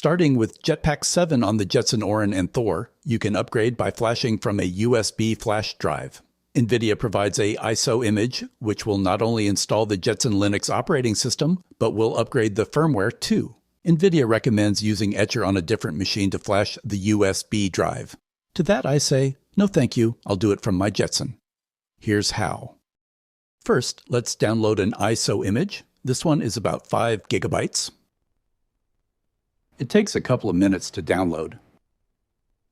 Starting with JetPack 7 on the Jetson Orin and Thor, you can upgrade by flashing from a USB flash drive. NVIDIA provides a ISO image, which will not only install the Jetson Linux operating system, but will upgrade the firmware too. NVIDIA recommends using Etcher on a different machine to flash the USB drive. To that I say, no thank you, I'll do it from my Jetson. Here's how. First, let's download an ISO image. This one is about 5 gigabytes. It takes a couple of minutes to download.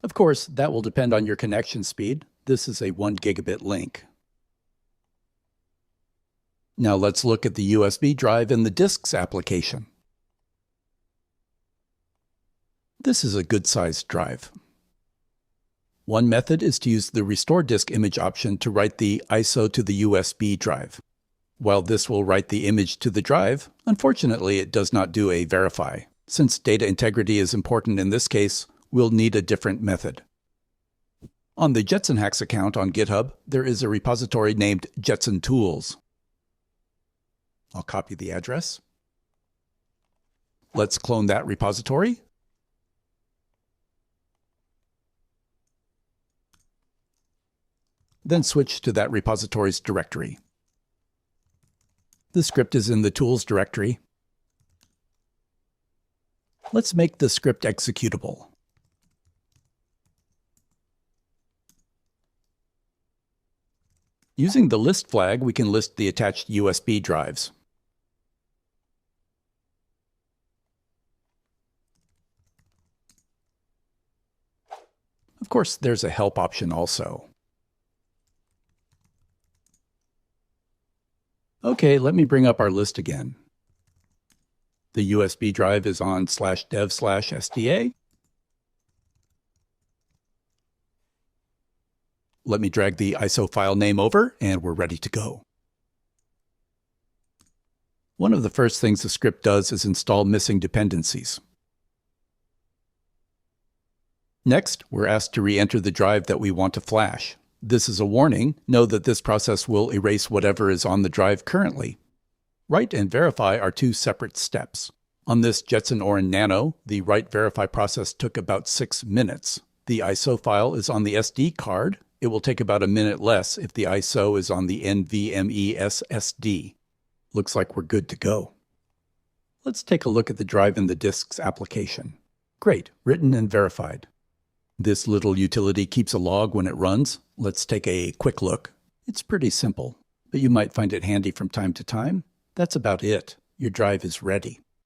Of course, that will depend on your connection speed. This is a 1 gigabit link. Now let's look at the USB drive in the Disks application. This is a good-sized drive. One method is to use the Restore Disk Image option to write the ISO to the USB drive. While this will write the image to the drive, unfortunately it does not do a verify. Since data integrity is important in this case, we'll need a different method. On the JetsonHacks account on GitHub, there is a repository named Jetson Tools. I'll copy the address. Let's clone that repository. Then switch to that repository's directory. The script is in the Tools directory. Let's make the script executable. Using the list flag, we can list the attached USB drives. Of course, there's a help option also. Okay, let me bring up our list again. The USB drive is on /dev/SDA. Let me drag the ISO file name over, and we're ready to go. One of the first things the script does is install missing dependencies. Next, we're asked to re-enter the drive that we want to flash. This is a warning. Know that this process will erase whatever is on the drive currently. Write and verify are two separate steps. On this Jetson Orin Nano, the write-verify process took about 6 minutes. The ISO file is on the SD card. It will take about a minute less if the ISO is on the NVMe SSD. Looks like we're good to go. Let's take a look at the drive in the Disks application. Great, written and verified. This little utility keeps a log when it runs. Let's take a quick look. It's pretty simple, but you might find it handy from time to time. That's about it. Your drive is ready.